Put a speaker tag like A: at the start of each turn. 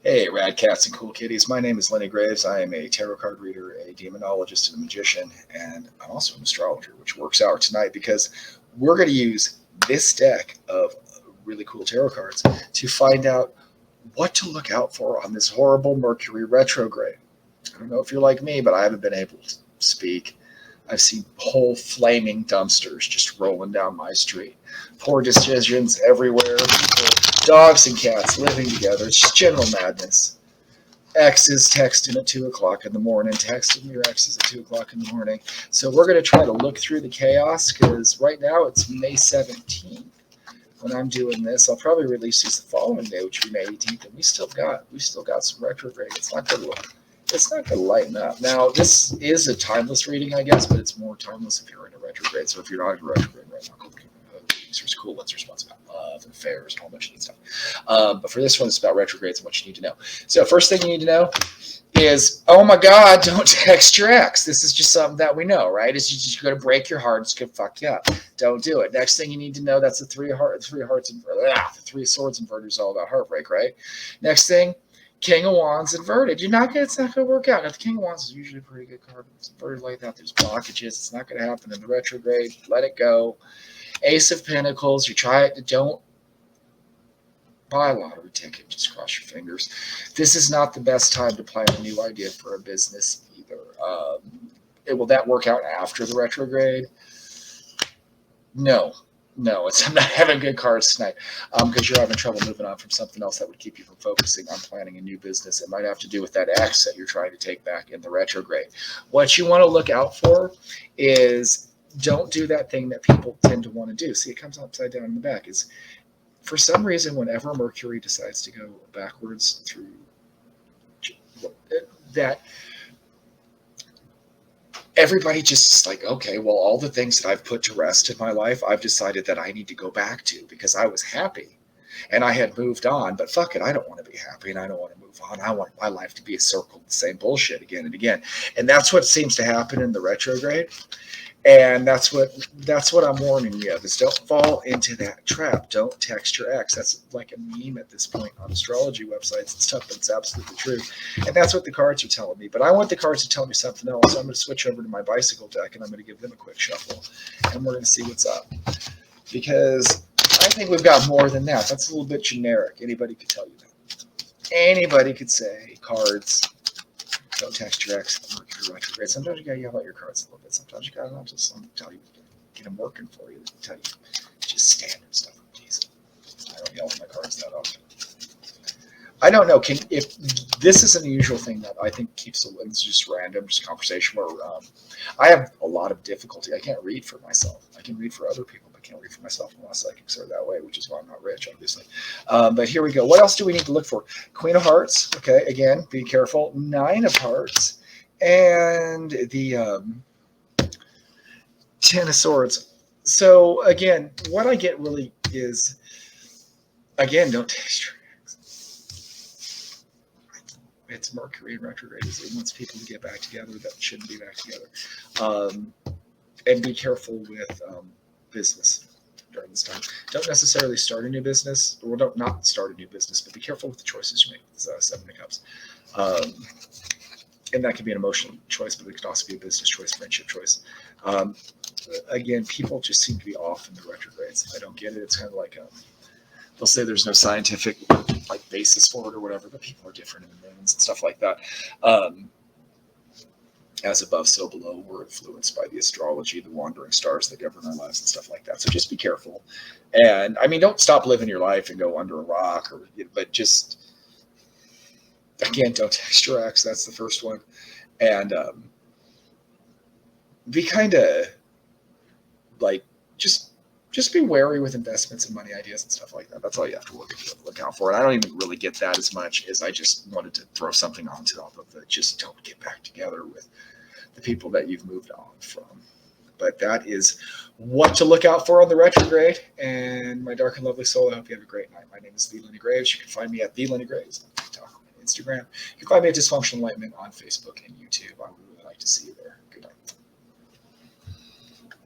A: Hey, rad cats and cool kitties. My name is Lenny Graves. I am a tarot card reader, a demonologist, and a magician, and I'm also an astrologer, which works out tonight because we're going to use this deck of really cool tarot cards to find out what to look out for on this horrible Mercury retrograde. I don't know if you're like me, but I haven't been able to speak. I've seen whole flaming dumpsters just rolling down my street. Poor decisions everywhere. People, dogs and cats living together. It's just general madness. Exes texting at 2 o'clock in the morning, texting your exes at 2 o'clock in the morning. So we're going to try to look through the chaos because right now it's May 17th. When I'm doing this, I'll probably release these the following day, which will be May 18th, and we still got some retrograde. It's not going to lighten up. Now, this is a timeless reading, I guess, but it's more timeless if you're in a retrograde. So if you're not in a retrograde right now, there's cool ones. There's ones about love and affairs and a whole bunch of neat stuff. But for this one, it's about retrogrades and what you need to know. So first thing you need to know is, oh my God, don't text your ex. This is just something that we know, right? It's just going to break your heart. It's going to fuck you up. Don't do it. Next thing you need to know, that's the three swords inverted is all about heartbreak, right? Next thing, King of Wands inverted. It's not going to work out. Now, the King of Wands is usually a pretty good card. It's inverted like that. There's blockages. It's not going to happen in the retrograde. Let it go. Ace of Pentacles. You try it. Don't buy a lottery ticket. Just cross your fingers. This is not the best time to plan a new idea for a business either. Will that work out after the retrograde? No, I'm not having good cards tonight because you're having trouble moving on from something else that would keep you from focusing on planning a new business. It might have to do with that ex that you're trying to take back in the retrograde. What you want to look out for is don't do that thing that people tend to want to do. See, it comes upside down in the back. Is for some reason, whenever Mercury decides to go backwards through that, everybody just like, okay, well, all the things that I've put to rest in my life, I've decided that I need to go back to because I was happy and I had moved on. But fuck it, I don't want to be happy and I don't want to move on. I want my life to be a circle of the same bullshit again and again. And that's what seems to happen in the retrograde. And that's what I'm warning you of, is don't fall into that trap. Don't text your ex. That's like a meme at this point on astrology websites and stuff, but it's absolutely true. And that's what the cards are telling me. But I want the cards to tell me something else. So I'm going to switch over to my bicycle deck and I'm going to give them a quick shuffle. And we're going to see what's up. Because I think we've got more than that. That's a little bit generic. Anybody could tell you that. Anybody could say cards. Don't text your ex. Mercury retrograde. Sometimes you gotta yell out your cards a little bit. Sometimes you gotta not just tell you, get them working for you. Tell you just standard stuff. Jeez, I don't yell at my cards that often. I don't know. If this is an unusual thing that I think keeps it's just random, just conversation where I have a lot of difficulty. I can't read for myself. I can read for other people, but can't read for myself unless psychics are that way, which is why I'm not rich, obviously. But here we go. What else do we need to look for? Queen of Hearts. Okay, again, be careful. Nine of Hearts. And the Ten of Swords. So, again, what I get really is, again, don't text your ex. It's Mercury in retrograde. It wants people to get back together that shouldn't be back together. And be careful with business during this time. Don't necessarily start a new business, or don't not start a new business, but be careful with the choices you make. It's Seven of Cups. And that can be an emotional choice, but it could also be a business choice, friendship choice. Again, people just seem to be off in the retrogrades. I don't get it. It's kind of like they'll say there's no scientific like basis for it or whatever, but people are different in the moons and stuff like that. As above, so below. We're influenced by the astrology, the wandering stars that govern our lives and stuff like that. So just be careful. And I mean, don't stop living your life and go under a rock, but just, again, don't text your ex. That's the first one. And be kind of like, just be wary with investments and money ideas and stuff like that. That's all you have to look out for. And I don't even really get that as much as I just wanted to throw something on top of it. Just don't get back together with the people that you've moved on from. But that is what to look out for on the retrograde. And my dark and lovely soul, I hope you have a great night. My name is The Lenny Graves. You can find me at The Lenny Graves on TikTok and Instagram. You can find me at Dysfunctional Enlightenment on Facebook and YouTube. I would really like to see you there. Good night.